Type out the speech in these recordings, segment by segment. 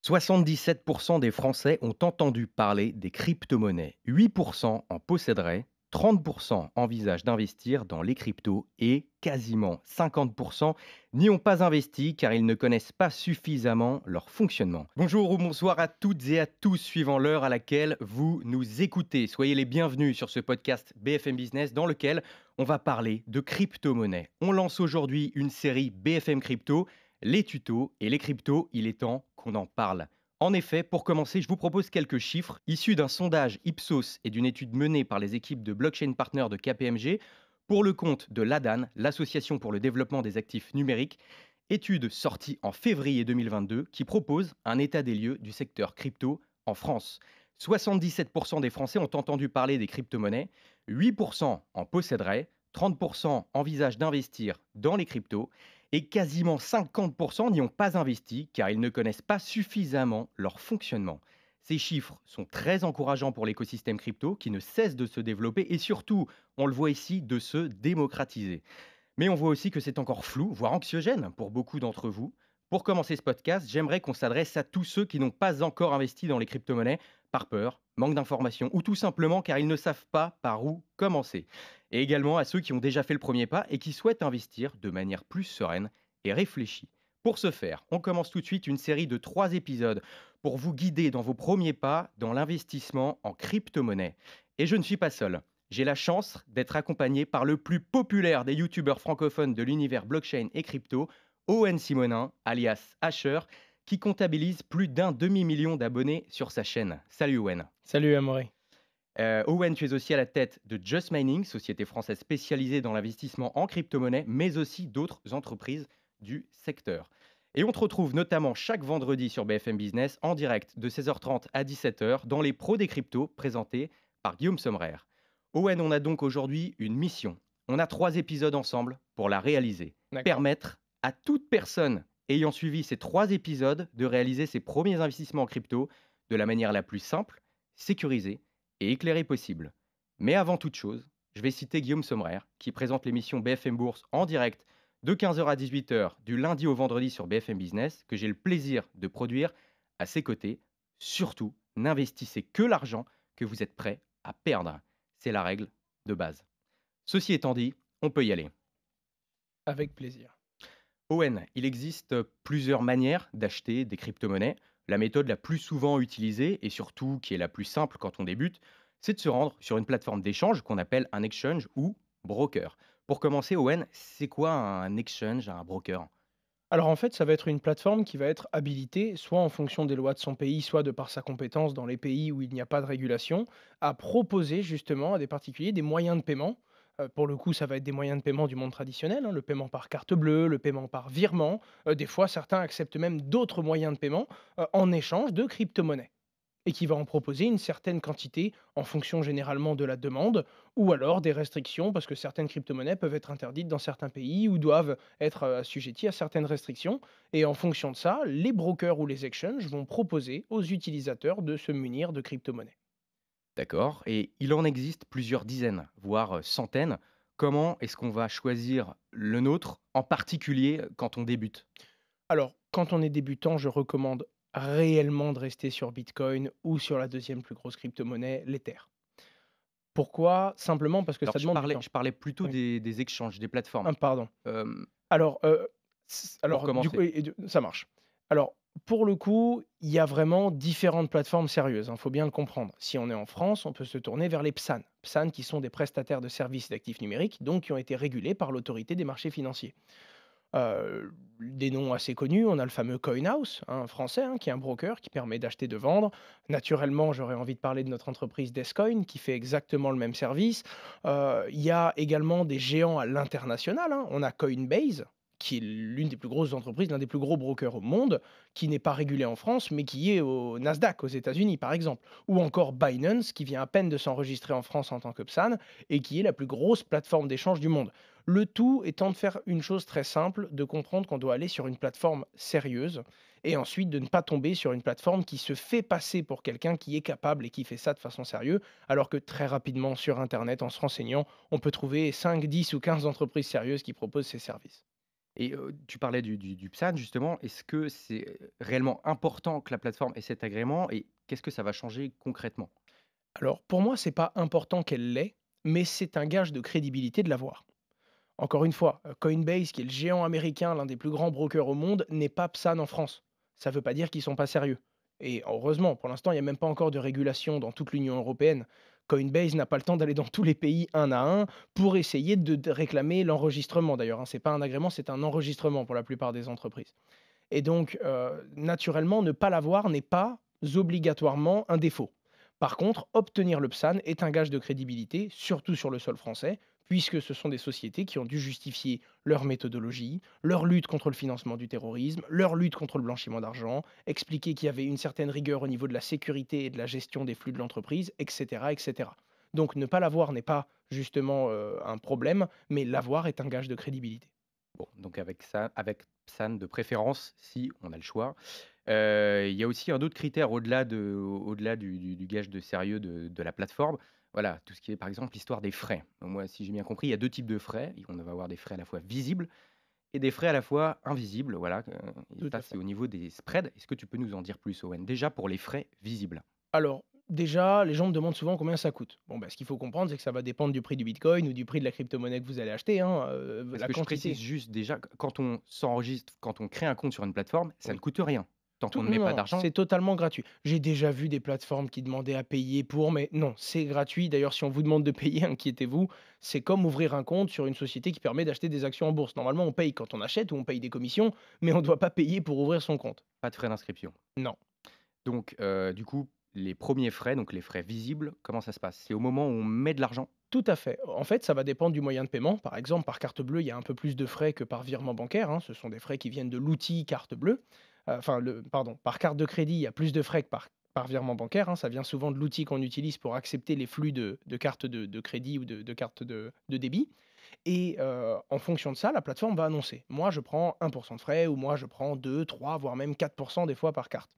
77% des Français ont entendu parler des crypto-monnaies. 8% en posséderaient, 30% envisagent d'investir dans les cryptos et quasiment 50% n'y ont pas investi car ils ne connaissent pas suffisamment leur fonctionnement. Bonjour ou bonsoir à toutes et à tous suivant l'heure à laquelle vous nous écoutez. Soyez les bienvenus sur ce podcast BFM Business dans lequel on va parler de crypto-monnaies. On lance aujourd'hui une série BFM Crypto, les tutos et les cryptos, il est temps qu'on en parle. En effet, pour commencer, je vous propose quelques chiffres issus d'un sondage Ipsos et d'une étude menée par les équipes de Blockchain Partner de KPMG pour le compte de l'ADAN, l'Association pour le développement des actifs numériques, étude sortie en février 2022 qui propose un état des lieux du secteur crypto en France. 77% des Français ont entendu parler des crypto-monnaies, 8% en posséderaient, 30% envisagent d'investir dans les cryptos et quasiment 50% n'y ont pas investi car ils ne connaissent pas suffisamment leur fonctionnement. Ces chiffres sont très encourageants pour l'écosystème crypto qui ne cesse de se développer et surtout, on le voit ici, de se démocratiser. Mais on voit aussi que c'est encore flou, voire anxiogène pour beaucoup d'entre vous. Pour commencer ce podcast, j'aimerais qu'on s'adresse à tous ceux qui n'ont pas encore investi dans les crypto-monnaies par peur, manque d'informations ou tout simplement car ils ne savent pas par où commencer. Et également à ceux qui ont déjà fait le premier pas et qui souhaitent investir de manière plus sereine et réfléchie. Pour ce faire, on commence tout de suite une série de 3 épisodes pour vous guider dans vos premiers pas dans l'investissement en crypto-monnaie. Et je ne suis pas seul. J'ai la chance d'être accompagné par le plus populaire des youtubeurs francophones de l'univers blockchain et crypto, Owen Simonin, alias Asher, qui comptabilise plus d'un demi-million d'abonnés sur sa chaîne. Salut Owen. Salut Amaury. Owen, tu es aussi à la tête de Just Mining, société française spécialisée dans l'investissement en crypto-monnaie, mais aussi d'autres entreprises du secteur. Et on te retrouve notamment chaque vendredi sur BFM Business en direct de 16h30 à 17h dans les pros des cryptos présentés par Guillaume Sommerer. Owen, on a donc aujourd'hui une mission. On a 3 épisodes ensemble pour la réaliser. D'accord. Permettre à toute personne ayant suivi ces 3 épisodes de réaliser ses premiers investissements en crypto de la manière la plus simple, sécurisée et éclairée possible. Mais avant toute chose, je vais citer Guillaume Sommerer, qui présente l'émission BFM Bourse en direct de 15h à 18h du lundi au vendredi sur BFM Business, que j'ai le plaisir de produire à ses côtés. Surtout, n'investissez que l'argent que vous êtes prêt à perdre. C'est la règle de base. Ceci étant dit, on peut y aller. Avec plaisir. Owen, il existe plusieurs manières d'acheter des crypto-monnaies. La méthode la plus souvent utilisée et surtout qui est la plus simple quand on débute, c'est de se rendre sur une plateforme d'échange qu'on appelle un exchange ou broker. Pour commencer, Owen, c'est quoi un exchange, un broker? Alors en fait, ça va être une plateforme qui va être habilitée, soit en fonction des lois de son pays, soit de par sa compétence dans les pays où il n'y a pas de régulation, à proposer justement à des particuliers des moyens de paiement. Pour le coup, ça va être des moyens de paiement du monde traditionnel, hein, le paiement par carte bleue, le paiement par virement. Des fois, certains acceptent même d'autres moyens de paiement en échange de crypto-monnaies. Et qui va en proposer une certaine quantité en fonction généralement de la demande, ou alors des restrictions, parce que certaines crypto-monnaies peuvent être interdites dans certains pays ou doivent être assujetties à certaines restrictions. Et en fonction de ça, les brokers ou les exchanges vont proposer aux utilisateurs de se munir de crypto-monnaies. D'accord. Et il en existe plusieurs dizaines, voire centaines. Comment est-ce qu'on va choisir le nôtre, en particulier quand on débute? Alors, quand on est débutant, je recommande réellement de rester sur Bitcoin ou sur la deuxième plus grosse crypto-monnaie, l'Ether. Pourquoi? Simplement parce que Alors ça demande du temps. je parlais plutôt Oui. des exchanges, des plateformes. Ah, pardon. Hem, Alors, pour du coup commencer. ça marche. Alors, pour le coup, il y a vraiment différentes plateformes sérieuses, il faut bien le comprendre. Si on est en France, on peut se tourner vers les PSAN. PSAN qui sont des prestataires de services d'actifs numériques, donc qui ont été régulés par l'autorité des marchés financiers. Des noms assez connus, on a le fameux Coinhouse, hein, français, hein, qui est un broker qui permet d'acheter, de vendre. Naturellement, j'aurais envie de parler de notre entreprise Descoin qui fait exactement le même service. Il y a également des géants à l'international, hein. On a Coinbase, qui est l'une des plus grosses entreprises, l'un des plus gros brokers au monde, qui n'est pas régulé en France, mais qui est au Nasdaq, aux États-Unis, par exemple. Ou encore Binance, qui vient à peine de s'enregistrer en France en tant que PSAN et qui est la plus grosse plateforme d'échange du monde. Le tout étant de faire une chose très simple, de comprendre qu'on doit aller sur une plateforme sérieuse et ensuite de ne pas tomber sur une plateforme qui se fait passer pour quelqu'un qui est capable et qui fait ça de façon sérieuse, alors que très rapidement sur Internet, en se renseignant, on peut trouver 5, 10 ou 15 entreprises sérieuses qui proposent ces services. Et tu parlais du PSAN justement. Est-ce que c'est, réellement important que la plateforme ait cet agrément et qu'est-ce que ça va changer concrètement? Alors, pour moi, c'est pas important qu'elle l'ait, mais c'est un gage de crédibilité de l'avoir. Encore une fois, Coinbase, qui est le géant américain, l'un des plus grands brokers au monde, n'est pas PSAN en France. Ça ne veut pas dire qu'ils sont pas sérieux. Et heureusement, pour l'instant, il n'y a même pas encore de régulation dans toute l'Union européenne. Coinbase n'a pas le temps d'aller dans tous les pays un à un pour essayer de réclamer l'enregistrement. D'ailleurs, ce n'est pas un agrément, c'est un enregistrement pour la plupart des entreprises. Et donc, naturellement, ne pas l'avoir n'est pas obligatoirement un défaut. Par contre, obtenir le PSAN est un gage de crédibilité, surtout sur le sol français, puisque ce sont des sociétés qui ont dû justifier leur méthodologie, leur lutte contre le financement du terrorisme, leur lutte contre le blanchiment d'argent, expliquer qu'il y avait une certaine rigueur au niveau de la sécurité et de la gestion des flux de l'entreprise, etc., etc. Donc ne pas l'avoir n'est pas justement un problème, mais l'avoir est un gage de crédibilité. Bon, donc avec ça, avec PSAN de préférence, si on a le choix. Il y a aussi un autre critère au-delà du gage de sérieux de la plateforme. Voilà, tout ce qui est, par exemple, l'histoire des frais. Donc moi, si j'ai bien compris, il y a 2 types de frais. On va avoir des frais à la fois visibles et des frais à la fois invisibles, voilà, et Tout ça, à c'est fait. au niveau des spreads. Est-ce que tu peux nous en dire plus, Owen? Déjà pour les frais visibles. Alors, déjà, les gens me demandent souvent combien ça coûte. Bon, bah, ce qu'il faut comprendre, c'est que ça va dépendre du prix du Bitcoin ou du prix de la crypto-monnaie que vous allez acheter, hein, Parce la que je précise quantité. juste déjà, quand on s'enregistre, quand on crée un compte sur une plateforme, ça ne Oui. coûte rien, tant qu'on Tout, ne met non, pas non, d'argent. c'est totalement gratuit. J'ai déjà vu des plateformes qui demandaient à payer pour, mais non, c'est gratuit. D'ailleurs, si on vous demande de payer, inquiétez-vous, c'est comme ouvrir un compte sur une société qui permet d'acheter des actions en bourse. Normalement, on paye quand on achète ou on paye des commissions, mais on ne doit pas payer pour ouvrir son compte. Pas de frais d'inscription. Non. Donc, du coup, les premiers frais, donc les frais visibles, comment ça se passe? C'est au moment où on met de l'argent? Tout à fait. En fait, ça va dépendre du moyen de paiement. Par exemple, par carte bleue, il y a un peu plus de frais que par virement bancaire, hein. Ce sont des frais qui viennent de l'outil carte bleue. Pardon, par carte de crédit, il y a plus de frais que par virement bancaire, hein. Ça vient souvent de l'outil qu'on utilise pour accepter les flux de cartes de crédit ou de cartes de débit. Et en fonction de ça, la plateforme va annoncer: «Moi, je prends 1 de frais» ou «Moi, je prends 2, 3, voire même 4 des fois par carte».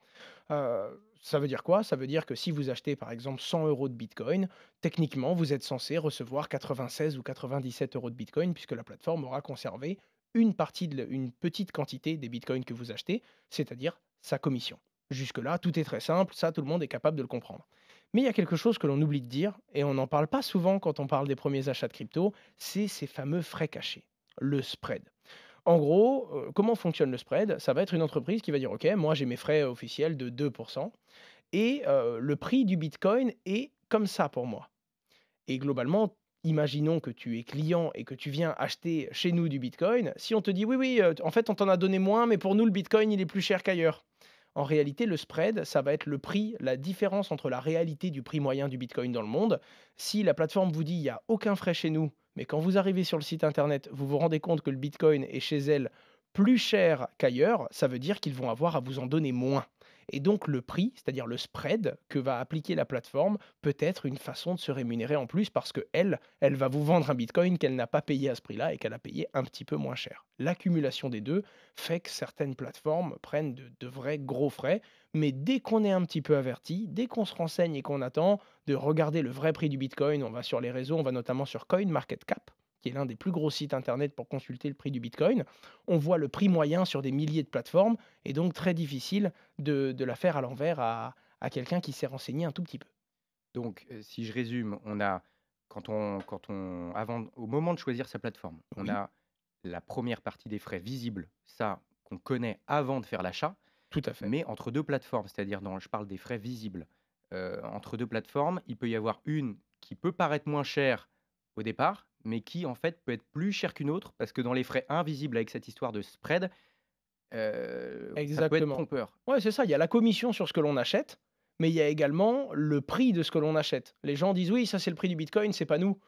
Ça veut dire quoi? Ça veut dire que si vous achetez, par exemple, 100 euros de bitcoin, techniquement, vous êtes censé recevoir 96 ou 97 euros de bitcoin puisque la plateforme aura conservé une petite quantité des bitcoins que vous achetez, c'est-à-dire sa commission. Jusque-là, tout est très simple, ça, tout le monde est capable de le comprendre. Mais il y a quelque chose que l'on oublie de dire, et on n'en parle pas souvent quand on parle des premiers achats de crypto, c'est ces fameux frais cachés, le spread. En gros, comment fonctionne le spread? Ça va être une entreprise qui va dire: «OK, moi j'ai mes frais officiels de 2 et le prix du bitcoin est comme ça pour moi». Et globalement, imaginons que tu es client et que tu viens acheter chez nous du bitcoin. Si on te dit: «Oui, oui, en fait, on t'en a donné moins, mais pour nous, le bitcoin, il est plus cher qu'ailleurs». En réalité, le spread, ça va être le prix, la différence entre la réalité du prix moyen du bitcoin dans le monde. Si la plateforme vous dit: «Il y a aucun frais chez nous», mais quand vous arrivez sur le site internet, vous vous rendez compte que le bitcoin est chez elle plus cher qu'ailleurs, ça veut dire qu'ils vont avoir à vous en donner moins. Et donc le prix, c'est-à-dire le spread que va appliquer la plateforme, peut être une façon de se rémunérer en plus parce que elle va vous vendre un bitcoin qu'elle n'a pas payé à ce prix-là et qu'elle a payé un petit peu moins cher. L'accumulation des deux fait que certaines plateformes prennent de vrais gros frais, mais dès qu'on est un petit peu averti, dès qu'on se renseigne et qu'on attend de regarder le vrai prix du bitcoin, on va sur les réseaux, on va notamment sur CoinMarketCap, qui est l'un des plus gros sites internet pour consulter le prix du bitcoin. On voit le prix moyen sur des milliers de plateformes et donc très difficile de la faire à l'envers à quelqu'un qui s'est renseigné un tout petit peu. Donc, si je résume, on a quand on avant au moment de choisir sa plateforme, on Oui, a la première partie des frais visibles, ça qu'on connaît avant de faire l'achat, tout à fait. mais entre 2 plateformes, c'est-à-dire je parle des frais visibles, entre 2 plateformes, il peut y avoir une qui peut paraître moins chère au départ, mais qui en fait peut être plus chère qu'une autre parce que dans les frais invisibles avec cette histoire de spread, ça peut être Exactement. trompeur. Ouais, c'est ça, il y a la commission sur ce que l'on achète, mais il y a également le prix de ce que l'on achète. Les gens disent: «Oui, ça c'est le prix du bitcoin, c'est pas nous».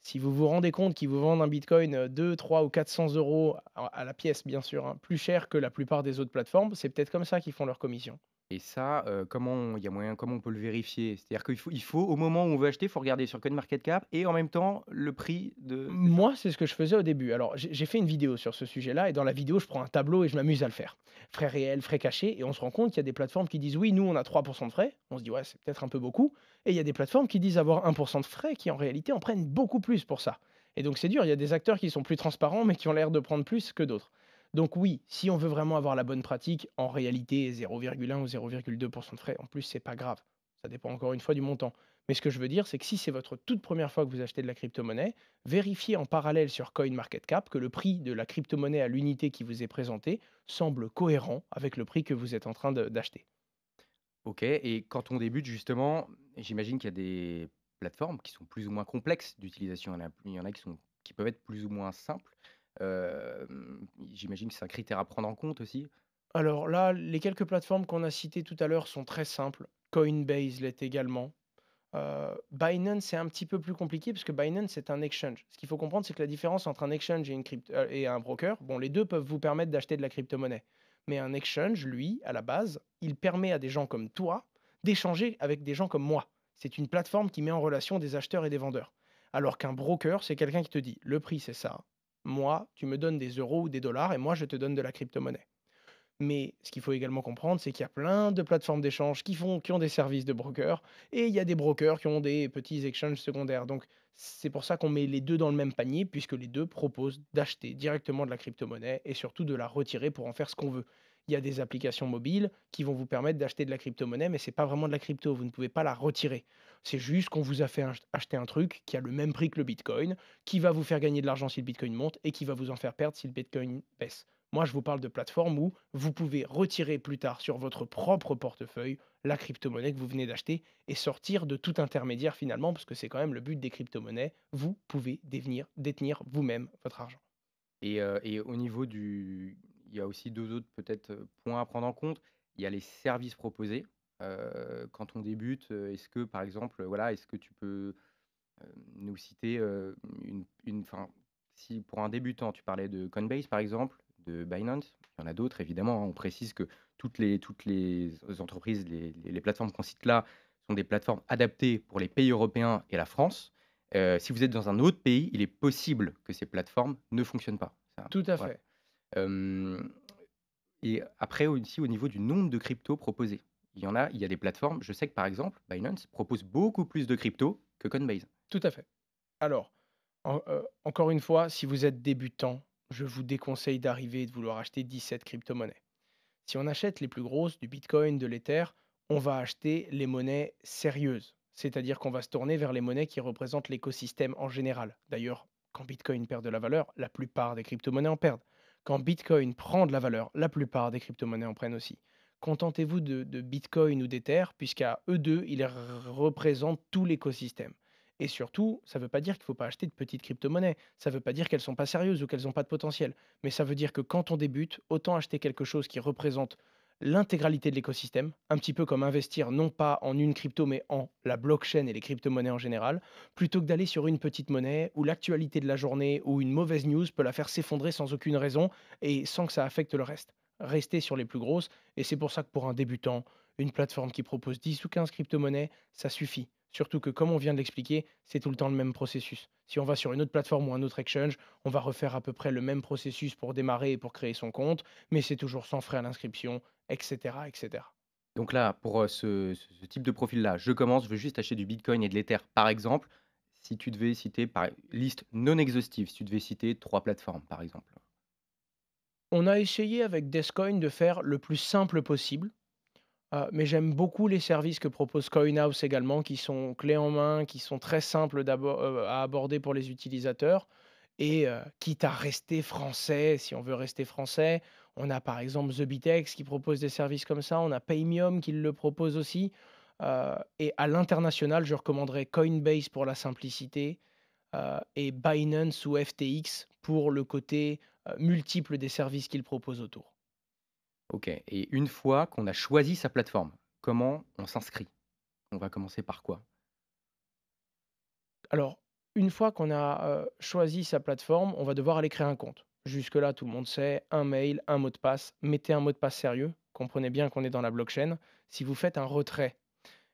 Si vous vous rendez compte qu'ils vous vendent un bitcoin, 2, 3 ou 400 € à la pièce bien sûr, hein, plus cher que la plupart des autres plateformes, c'est peut-être comme ça qu'ils font leur commission. Et ça, comment on peut le vérifier? C'est-à-dire qu'il faut au moment où on veut acheter, il faut regarder sur CoinMarketCap et en même temps le prix de c'est ça? Moi, c'est ce que je faisais au début. Alors, j'ai fait une vidéo sur ce sujet-là et dans la vidéo, je prends un tableau et je m'amuse à le faire. Frais réels, frais cachés et on se rend compte qu'il y a des plateformes qui disent: «Oui, nous, on a 3 de frais». On se dit: «Ouais, c'est peut-être un peu beaucoup» et il y a des plateformes qui disent avoir 1 de frais qui, en réalité, en prennent beaucoup plus pour ça et donc c'est dur. Il y a des acteurs qui sont plus transparents mais qui ont l'air de prendre plus que d'autres. Donc oui, si on veut vraiment avoir la bonne pratique, en réalité 0,1 ou 0,2% de frais, en plus, c'est pas grave. Ça dépend encore une fois du montant. Mais ce que je veux dire, c'est que si c'est votre toute première fois que vous achetez de la crypto-monnaie, vérifiez en parallèle sur CoinMarketCap que le prix de la crypto-monnaie à l'unité qui vous est présentée semble cohérent avec le prix que vous êtes en train d'acheter. OK, et quand on débute justement, j'imagine qu'il y a des plateformes qui sont plus ou moins complexes d'utilisation. Il y en a qui peuvent être plus ou moins simples. J'imagine que c'est un critère à prendre en compte aussi? Alors là, les quelques plateformes qu'on a citées tout à l'heure sont très simples. Coinbase l'est également. Binance, c'est un petit peu plus compliqué parce que Binance, c'est un exchange. Ce qu'il faut comprendre, c'est que la différence entre un exchange et un broker, bon, les 2 peuvent vous permettre d'acheter de la crypto-monnaie. Mais un exchange, lui, à la base, il permet à des gens comme toi d'échanger avec des gens comme moi. C'est une plateforme qui met en relation des acheteurs et des vendeurs. Alors qu'un broker, c'est quelqu'un qui te dit: «Le prix, c'est ça. Moi, tu me donnes des euros ou des dollars et moi, je te donne de la crypto-monnaie». Mais ce qu'il faut également comprendre, c'est qu'il y a plein de plateformes d'échange qui ont des services de brokers et il y a des brokers qui ont des petits exchanges secondaires. Donc, c'est pour ça qu'on met les 2 dans le même panier puisque les 2 proposent d'acheter directement de la crypto-monnaie et surtout de la retirer pour en faire ce qu'on veut. Il y a des applications mobiles qui vont vous permettre d'acheter de la crypto-monnaie, mais c'est pas vraiment de la crypto, vous ne pouvez pas la retirer. C'est juste qu'on vous a fait acheter un truc qui a le même prix que le Bitcoin, qui va vous faire gagner de l'argent si le Bitcoin monte et qui va vous en faire perdre si le Bitcoin baisse. Moi, je vous parle de plateformes où vous pouvez retirer plus tard sur votre propre portefeuille la crypto-monnaie que vous venez d'acheter et sortir de tout intermédiaire finalement, parce que c'est quand même le but des crypto-monnaies. Vous pouvez détenir vous-même votre argent. Et au niveau du il y a aussi 2 autres peut-être, points à prendre en compte. Il y a les services proposés. Quand on débute, est-ce que par exemple, voilà, est-ce que tu peux, nous citer, enfin, si pour un débutant, tu parlais de Coinbase par exemple, de Binance, il y en a d'autres évidemment, hein. On précise que toutes les entreprises, les plateformes qu'on cite là, sont des plateformes adaptées pour les pays européens et la France. Si vous êtes dans un autre pays, il est possible que ces plateformes ne fonctionnent pas. Tout à Voilà. fait. Hem Et après aussi au niveau du nombre de cryptos proposés. Il y a des plateformes, je sais que par exemple, Binance propose beaucoup plus de cryptos que Coinbase. Tout à fait. Alors, encore une fois, si vous êtes débutant, je vous déconseille d'arriver et de vouloir acheter 17 crypto-monnaies. Si on achète les plus grosses, du Bitcoin, de l'Ether, on va acheter les monnaies sérieuses. C'est-à-dire qu'on va se tourner vers les monnaies qui représentent l'écosystème en général. D'ailleurs, quand Bitcoin perd de la valeur, la plupart des crypto-monnaies en perdent. Quand Bitcoin prend de la valeur, la plupart des crypto-monnaies en prennent aussi. Contentez-vous de Bitcoin ou d'Ether, puisqu'à eux deux, ils représentent tout l'écosystème. Et surtout, ça ne veut pas dire qu'il ne faut pas acheter de petites crypto-monnaies. Ça ne veut pas dire qu'elles ne sont pas sérieuses ou qu'elles n'ont pas de potentiel. Mais ça veut dire que quand on débute, autant acheter quelque chose qui représente l'intégralité de l'écosystème, un petit peu comme investir non pas en une crypto, mais en la blockchain et les crypto-monnaies en général, plutôt que d'aller sur une petite monnaie où l'actualité de la journée ou une mauvaise news peut la faire s'effondrer sans aucune raison et sans que ça affecte le reste. Restez sur les plus grosses, et c'est pour ça que pour un débutant, une plateforme qui propose 10 ou 15 crypto-monnaies, ça suffit. Surtout que, comme on vient de l'expliquer, c'est tout le temps le même processus. Si on va sur une autre plateforme ou un autre exchange, on va refaire à peu près le même processus pour démarrer et pour créer son compte, mais c'est toujours sans frais à l'inscription, etc., etc. Donc là, pour, ce type de profil-là, je commence, je veux juste acheter du bitcoin et de l'ether, par exemple. Si tu devais citer par liste non exhaustive, si tu devais citer 3 plateformes, par exemple. On a essayé avec Descoin de faire le plus simple possible, mais j'aime beaucoup les services que propose CoinHouse également, qui sont clés en main, qui sont très simples à aborder pour les utilisateurs et quitte à rester français, si on veut rester français, on a par exemple TheBitEx qui propose des services comme ça, on a Paymium qui le propose aussi, et à l'international, je recommanderais Coinbase pour la simplicité, et Binance ou FTX pour le côté, multiple des services qu'ils proposent autour. OK, et une fois qu'on a choisi sa plateforme, comment on s'inscrit? On va commencer par quoi? Alors, une fois qu'on a, choisi sa plateforme, on va devoir aller créer un compte. Jusque-là, tout le monde sait, un mail, un mot de passe. Mettez un mot de passe sérieux. Comprenez bien qu'on est dans la blockchain. Si vous faites un retrait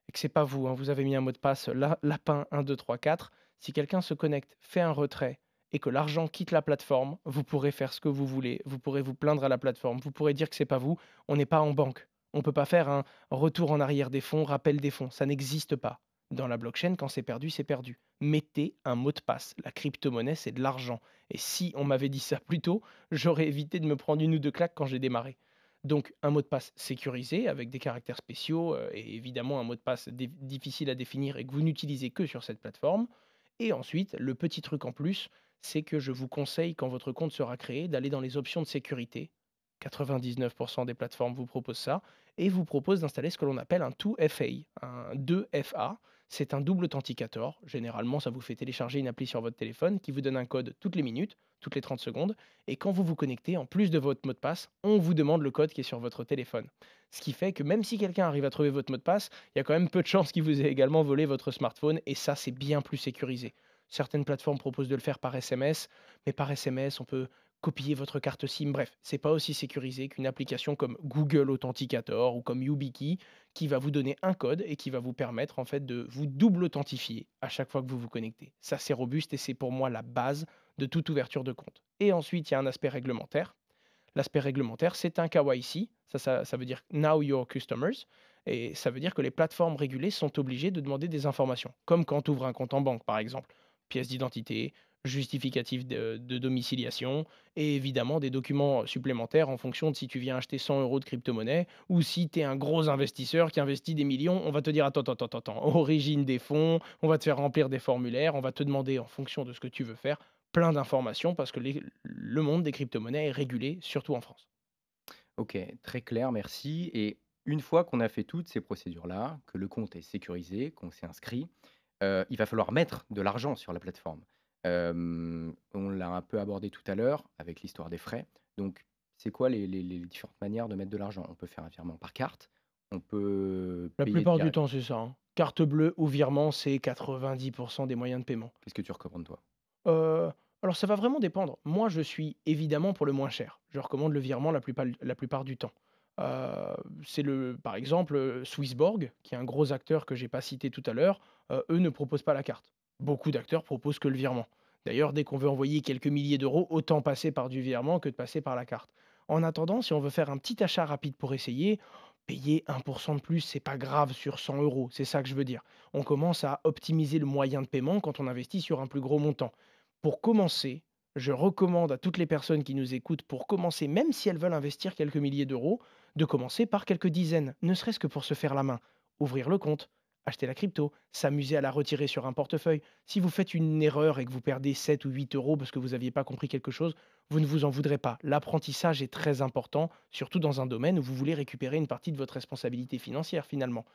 et que c'est pas vous, hein, vous avez mis un mot de passe lapin 1 2 3 4. Si quelqu'un se connecte, fait un retrait et que l'argent quitte la plateforme, vous pourrez faire ce que vous voulez. Vous pourrez vous plaindre à la plateforme. Vous pourrez dire que c'est pas vous. On n'est pas en banque. On peut pas faire un retour en arrière des fonds, rappel des fonds. Ça n'existe pas. Dans la blockchain, quand c'est perdu, c'est perdu. Mettez un mot de passe. La crypto-monnaie, c'est de l'argent. Et si on m'avait dit ça plus tôt, j'aurais évité de me prendre une ou deux claques quand j'ai démarré. Donc, un mot de passe sécurisé avec des caractères spéciaux et évidemment un mot de passe difficile à définir et que vous n'utilisez que sur cette plateforme. Et ensuite, le petit truc en plus, c'est que je vous conseille, quand votre compte sera créé, d'aller dans les options de sécurité. 99% des plateformes vous proposent ça et vous proposent d'installer ce que l'on appelle un 2FA. Un 2FA, c'est un double authenticator. Généralement, ça vous fait télécharger une appli sur votre téléphone qui vous donne un code toutes les minutes, toutes les 30 secondes. Et quand vous vous connectez, en plus de votre mot de passe, on vous demande le code qui est sur votre téléphone. Ce qui fait que même si quelqu'un arrive à trouver votre mot de passe, il y a quand même peu de chances qu'il vous ait également volé votre smartphone et ça, c'est bien plus sécurisé. Certaines plateformes proposent de le faire par SMS, mais par SMS, on peut copier votre carte SIM. Bref, c'est pas aussi sécurisé qu'une application comme Google Authenticator ou comme YubiKey qui va vous donner un code et qui va vous permettre en fait de vous double authentifier à chaque fois que vous vous connectez. Ça, c'est robuste et c'est pour moi la base de toute ouverture de compte. Et ensuite, il y a un aspect réglementaire. L'aspect réglementaire, c'est un KYC. Ça veut dire Now Your Customers. Et ça veut dire que les plateformes régulées sont obligées de demander des informations, comme quand tu ouvres un compte en banque, par exemple. Pièce d'identité, justificatif de domiciliation et évidemment des documents supplémentaires en fonction de si tu viens acheter 100 euros de crypto-monnaie ou si tu es un gros investisseur qui investit des millions. On va te dire attends, attends, attends, attends, origine des fonds, on va te faire remplir des formulaires, on va te demander en fonction de ce que tu veux faire plein d'informations parce que le monde des crypto-monnaies est régulé, surtout en France. OK, très clair, merci. Et une fois qu'on a fait toutes ces procédures-là, que le compte est sécurisé, qu'on s'est inscrit, il va falloir mettre de l'argent sur la plateforme. On l'a un peu abordé tout à l'heure avec l'histoire des frais. Donc, c'est quoi les différentes manières de mettre de l'argent? On peut faire un virement par carte, on peut La payer plupart du direct. temps, c'est ça, hein. Carte bleue ou virement, c'est 90% des moyens de paiement. Qu'est-ce que tu recommandes, toi? Heu, alors ça va vraiment dépendre. Moi, je suis évidemment pour le moins cher. Je recommande le virement la plupart du temps. Heu, c'est par exemple, Swissborg, qui est un gros acteur que j'ai pas cité tout à l'heure, eux ne proposent pas la carte. Beaucoup d'acteurs proposent que le virement. D'ailleurs, dès qu'on veut envoyer quelques milliers d'euros, autant passer par du virement que de passer par la carte. En attendant, si on veut faire un petit achat rapide pour essayer, payer 1% de plus, c'est pas grave sur 100 euros. C'est ça que je veux dire. On commence à optimiser le moyen de paiement quand on investit sur un plus gros montant. Pour commencer, je recommande à toutes les personnes qui nous écoutent, pour commencer, même si elles veulent investir quelques milliers d'euros, de commencer par quelques dizaines, ne serait-ce que pour se faire la main. Ouvrir le compte, acheter la crypto, s'amuser à la retirer sur un portefeuille. Si vous faites une erreur et que vous perdez 7 ou 8 euros parce que vous n'aviez pas compris quelque chose, vous ne vous en voudrez pas. L'apprentissage est très important, surtout dans un domaine où vous voulez récupérer une partie de votre responsabilité financière finalement.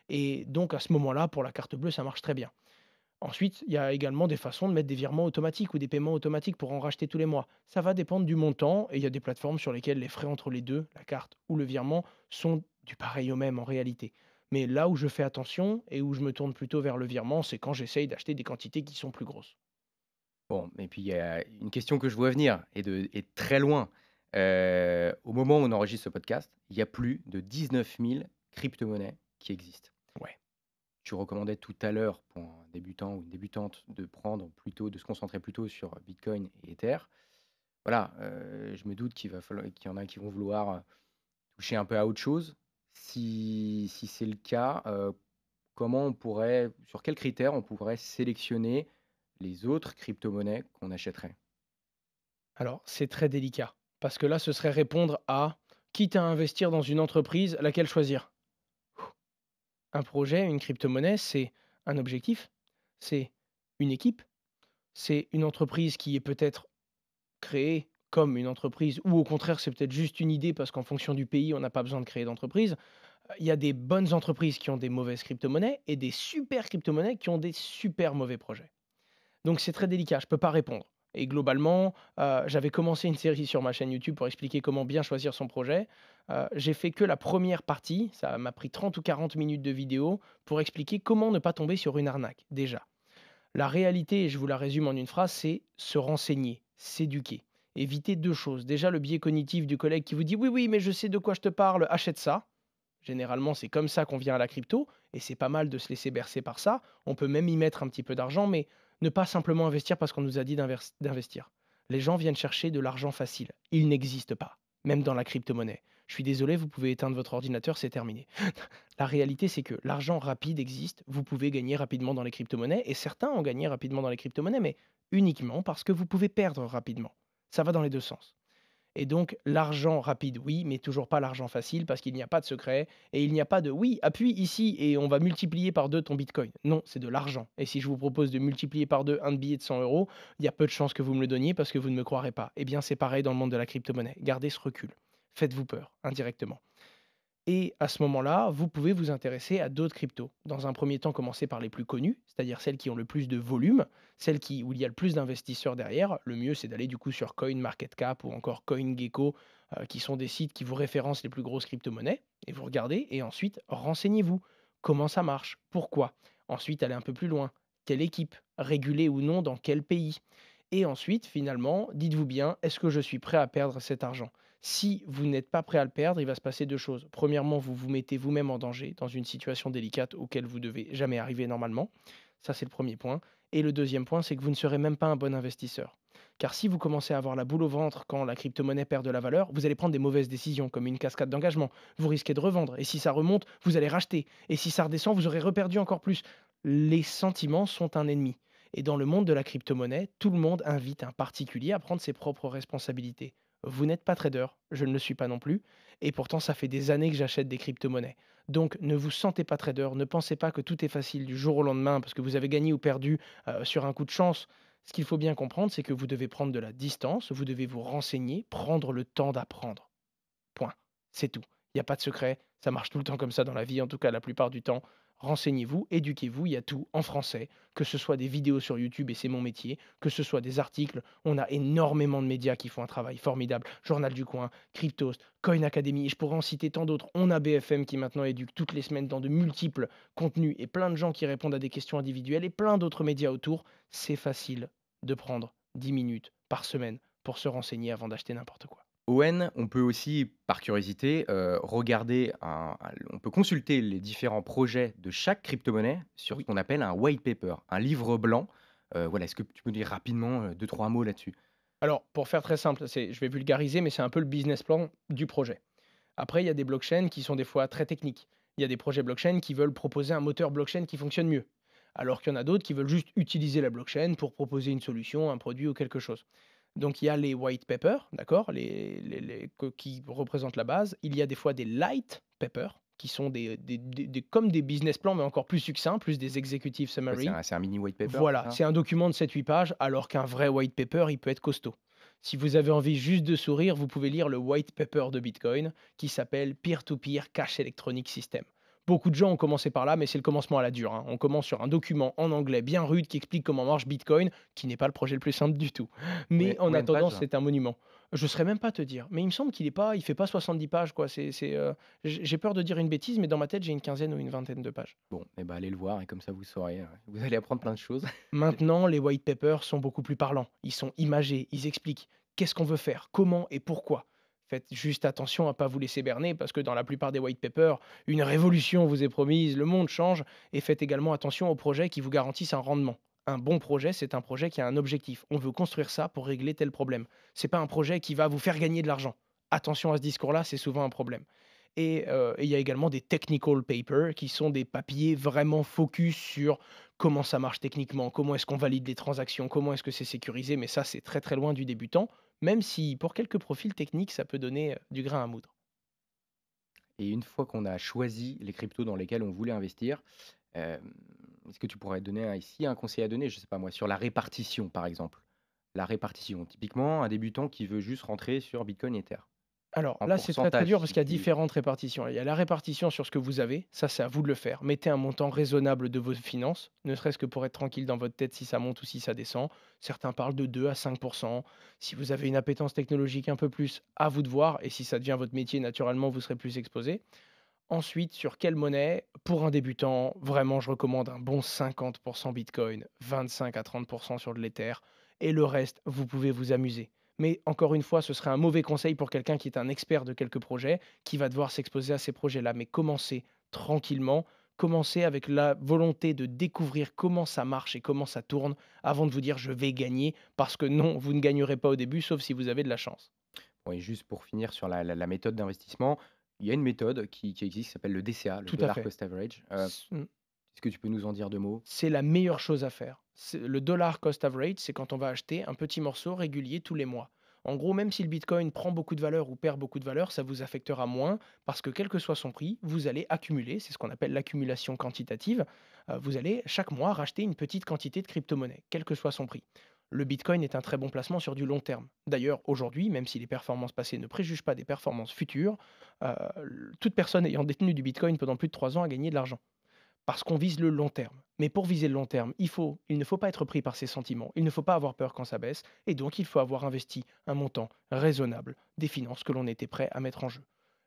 Et donc à ce moment-là, pour la carte bleue, ça marche très bien. Ensuite, il y a également des façons de mettre des virements automatiques ou des paiements automatiques pour en racheter tous les mois. Ça va dépendre du montant et il y a des plateformes sur lesquelles les frais entre les deux, la carte ou le virement, sont du pareil au même en réalité. Mais là où je fais attention et où je me tourne plutôt vers le virement, c'est quand j'essaye d'acheter des quantités qui sont plus grosses. Bon, et puis il y a une question que je vois venir et de très loin. Au moment où on enregistre ce podcast, il y a plus de 19 000 cryptomonnaies qui existent. Ouais. Tu recommandais tout à l'heure pour un débutant ou une débutante de se concentrer plutôt sur Bitcoin et Ether. Voilà, je me doute qu'il y en a qui vont vouloir, toucher un peu à autre chose. Si c'est le cas, comment on pourrait sur quels critères on pourrait sélectionner les autres cryptomonnaies qu'on achèterait? Alors, c'est très délicat. Parce que là, ce serait répondre à quitte à investir dans une entreprise, laquelle choisir. Un projet, une crypto-monnaie, c'est un objectif, c'est une équipe, c'est une entreprise qui est peut-être créée comme une entreprise ou au contraire, c'est peut-être juste une idée parce qu'en fonction du pays, on n'a pas besoin de créer d'entreprise. Il y a des bonnes entreprises qui ont des mauvaises crypto-monnaies et des super crypto-monnaies qui ont des super mauvais projets. Donc c'est très délicat, je ne peux pas répondre. Et globalement, j'avais commencé une série sur ma chaîne YouTube pour expliquer comment bien choisir son projet. J'ai fait que la première partie, ça m'a pris 30 ou 40 minutes de vidéo pour expliquer comment ne pas tomber sur une arnaque, déjà. La réalité, et je vous la résume en une phrase, c'est se renseigner, s'éduquer. Éviter 2 choses. Déjà, le biais cognitif du collègue qui vous dit: «Oui, oui, mais je sais de quoi je te parle, achète ça». Généralement, c'est comme ça qu'on vient à la crypto et c'est pas mal de se laisser bercer par ça. On peut même y mettre un petit peu d'argent, mais ne pas simplement investir parce qu'on nous a dit d'investir. Les gens viennent chercher de l'argent facile. Il n'existe pas, même dans la crypto-monnaie. Je suis désolé, vous pouvez éteindre votre ordinateur, c'est terminé. La réalité, c'est que l'argent rapide existe, vous pouvez gagner rapidement dans les crypto-monnaies, et certains ont gagné rapidement dans les crypto-monnaies, mais uniquement parce que vous pouvez perdre rapidement. Ça va dans les deux sens. Et donc, l'argent rapide, oui, mais toujours pas l'argent facile parce qu'il n'y a pas de secret et il n'y a pas de oui, appuie ici et on va multiplier par deux ton bitcoin. Non, c'est de l'argent. Et si je vous propose de multiplier par deux un billet de 100 euros, il y a peu de chances que vous me le donniez parce que vous ne me croirez pas. Eh bien, c'est pareil dans le monde de la crypto-monnaie. Gardez ce recul. Faites-vous peur, indirectement. Et à ce moment-là, vous pouvez vous intéresser à d'autres cryptos. Dans un premier temps, commencez par les plus connues, c'est-à-dire celles qui ont le plus de volume, où il y a le plus d'investisseurs derrière. Le mieux, c'est d'aller du coup sur CoinMarketCap ou encore CoinGecko, qui sont des sites qui vous référencent les plus grosses crypto-monnaies. Et vous regardez, et ensuite, renseignez-vous. Comment ça marche? Pourquoi? Ensuite, allez un peu plus loin. Quelle équipe? Régulée ou non dans quel pays? Et ensuite, finalement, dites-vous bien, est-ce que je suis prêt à perdre cet argent? Si vous n'êtes pas prêt à le perdre, il va se passer 2 choses. Premièrement, vous vous mettez vous-même en danger dans une situation délicate auquel vous devez jamais arriver normalement. Ça, c'est le premier point. Et le deuxième point, c'est que vous ne serez même pas un bon investisseur. Car si vous commencez à avoir la boule au ventre quand la crypto-monnaie perd de la valeur, vous allez prendre des mauvaises décisions, comme une cascade d'engagement. Vous risquez de revendre. Et si ça remonte, vous allez racheter. Et si ça redescend, vous aurez reperdu encore plus. Les sentiments sont un ennemi. Et dans le monde de la crypto-monnaie, tout le monde invite un particulier à prendre ses propres responsabilités. Vous n'êtes pas trader, je ne le suis pas non plus, et pourtant ça fait des années que j'achète des crypto-monnaies. Donc ne vous sentez pas trader, ne pensez pas que tout est facile du jour au lendemain parce que vous avez gagné ou perdu sur un coup de chance. Ce qu'il faut bien comprendre, c'est que vous devez prendre de la distance, vous devez vous renseigner, prendre le temps d'apprendre. Point. C'est tout. Il y a pas de secret. Ça marche tout le temps comme ça dans la vie, en tout cas la plupart du temps. Renseignez-vous, éduquez-vous, il y a tout en français, que ce soit des vidéos sur YouTube et c'est mon métier, que ce soit des articles. On a énormément de médias qui font un travail formidable. Journal du Coin, Cryptost, Coin Academy, et je pourrais en citer tant d'autres. On a BFM qui maintenant éduque toutes les semaines dans de multiples contenus et plein de gens qui répondent à des questions individuelles et plein d'autres médias autour. C'est facile de prendre 10 minutes par semaine pour se renseigner avant d'acheter n'importe quoi. Owen, on peut aussi, par curiosité, regarder on peut consulter les différents projets de chaque crypto-monnaie sur ce Oui. qu'on appelle un white paper, un livre blanc. Voilà, est-ce que tu peux nous dire rapidement, 2-3 mots là-dessus? Alors, pour faire très simple, je vais vulgariser, mais c'est un peu le business plan du projet. Après, il y a des blockchains qui sont des fois très techniques. Il y a des projets blockchain qui veulent proposer un moteur blockchain qui fonctionne mieux. Alors qu'il y en a d'autres qui veulent juste utiliser la blockchain pour proposer une solution, un produit ou quelque chose. Donc il y a les white papers, d'accord, qui représentent la base. Il y a des fois des light papers, qui sont comme des business plans, mais encore plus succincts, plus des executive Ouais, c'est summary. un mini white paper, c'est Voilà, ça? c'est un document de 7-8 pages, alors qu'un vrai white paper, il peut être costaud. Si vous avez envie juste de sourire, vous pouvez lire le white paper de Bitcoin qui s'appelle Peer-to-Peer Cash Electronic System. Beaucoup de gens ont commencé par là, mais c'est le commencement à la dure, hein. On commence sur un document en anglais bien rude qui explique comment marche Bitcoin, qui n'est pas le projet le plus simple du tout. Mais en Combien de attendant, pages? c'est un monument. Je ne saurais même pas te dire, mais il me semble il fait pas 70 pages, quoi. J'ai peur de dire une bêtise, mais dans ma tête, j'ai une quinzaine ou une vingtaine de pages. Bon, et ben allez le voir et comme ça vous saurez, vous allez apprendre plein de choses. Maintenant, les white papers sont beaucoup plus parlants. Ils sont imagés, ils expliquent qu'est-ce qu'on veut faire, comment et pourquoi. Faites juste attention à pas vous laisser berner parce que dans la plupart des white papers, une révolution vous est promise, le monde change et faites également attention aux projets qui vous garantissent un rendement. Un bon projet, c'est un projet qui a un objectif. On veut construire ça pour régler tel problème. C'est pas un projet qui va vous faire gagner de l'argent. Attention à ce discours-là, c'est souvent un problème. Et il y a également des technical papers qui sont des papiers vraiment focus sur comment ça marche techniquement, comment est-ce qu'on valide les transactions, comment est-ce que c'est sécurisé, mais ça, c'est très très loin du débutant, même si pour quelques profils techniques, ça peut donner du grain à moudre. Et une fois qu'on a choisi les cryptos dans lesquels on voulait investir, hem, est-ce que tu pourrais donner un conseil à donner, je sais pas moi, sur la répartition, par exemple? La répartition, typiquement, un débutant qui veut juste rentrer sur Bitcoin et Ether. Alors En là, c'est très très pourcentage, dur parce si qu'il y a tu différentes répartitions. Il y a la répartition sur ce que vous avez, ça c'est à vous de le faire. Mettez un montant raisonnable de vos finances, ne serait-ce que pour être tranquille dans votre tête si ça monte ou si ça descend. Certains parlent de 2 à 5%. Si vous avez une appétence technologique un peu plus, à vous de voir. Et si ça devient votre métier, naturellement, vous serez plus exposé. Ensuite, sur quelle monnaie? Pour un débutant, vraiment, je recommande un bon 50% Bitcoin, 25 à 30% sur de l'Ether, et le reste, vous pouvez vous amuser. Mais encore une fois, ce serait un mauvais conseil pour quelqu'un qui est un expert de quelques projets, qui va devoir s'exposer à ces projets-là. Mais commencez tranquillement, commencez avec la volonté de découvrir comment ça marche et comment ça tourne, avant de vous dire je vais gagner, parce que non, vous ne gagnerez pas au début, sauf si vous avez de la chance. Oui, juste pour finir sur la méthode d'investissement, il y a une méthode qui existe, qui s'appelle le DCA, le Tout à dollar fait. cost average. S mmh. Est-ce que tu peux nous en dire 2 mots? C'est la meilleure chose à faire. C'est le dollar cost average, c'est quand on va acheter un petit morceau régulier tous les mois. En gros, même si le Bitcoin prend beaucoup de valeur ou perd beaucoup de valeur, ça vous affectera moins parce que quel que soit son prix, vous allez accumuler, c'est ce qu'on appelle l'accumulation quantitative. Vous allez chaque mois racheter une petite quantité de crypto-monnaie, quel que soit son prix. Le Bitcoin est un très bon placement sur du long terme. D'ailleurs, aujourd'hui, même si les performances passées ne préjugent pas des performances futures, euh, toute personne ayant détenu du Bitcoin pendant plus de 3 ans a gagné de l'argent. Parce qu'on vise le long terme. Mais pour viser le long terme, il ne faut pas être pris par ses sentiments, il ne faut pas avoir peur quand ça baisse, et donc il faut avoir investi un montant raisonnable des finances que l'on était prêt à mettre en jeu.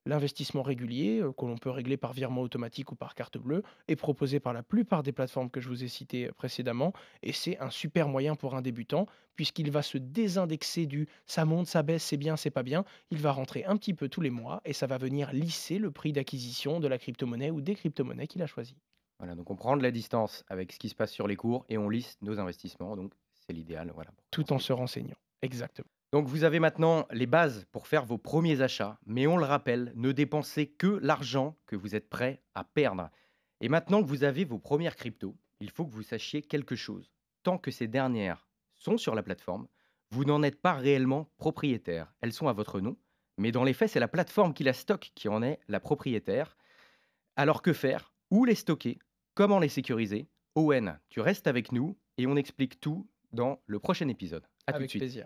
L'investissement régulier, que l'on peut régler par virement automatique ou par carte bleue, est proposé par la plupart des plateformes que je vous ai citées précédemment, et c'est un super moyen pour un débutant, puisqu'il va se désindexer du ça monte, ça baisse, c'est bien, c'est pas bien, il va rentrer un petit peu tous les mois, et ça va venir lisser le prix d'acquisition de la crypto-monnaie ou des crypto-monnaies qu'il a choisi. Voilà, donc on prend de la distance avec ce qui se passe sur les cours et on lisse nos investissements, donc c'est l'idéal, voilà, pour Tout en commencer. se renseignant. Exactement. Donc vous avez maintenant les bases pour faire vos premiers achats, mais on le rappelle, ne dépensez que l'argent que vous êtes prêt à perdre. Et maintenant que vous avez vos premières cryptos, il faut que vous sachiez quelque chose. Tant que ces dernières sont sur la plateforme, vous n'en êtes pas réellement propriétaire. Elles sont à votre nom, mais dans les faits, c'est la plateforme qui la stocke qui en est la propriétaire. Alors que faire? Où les stocker? Comment les sécuriser? Owen, tu restes avec nous et on explique tout dans le prochain épisode. À tout de Avec suite. plaisir.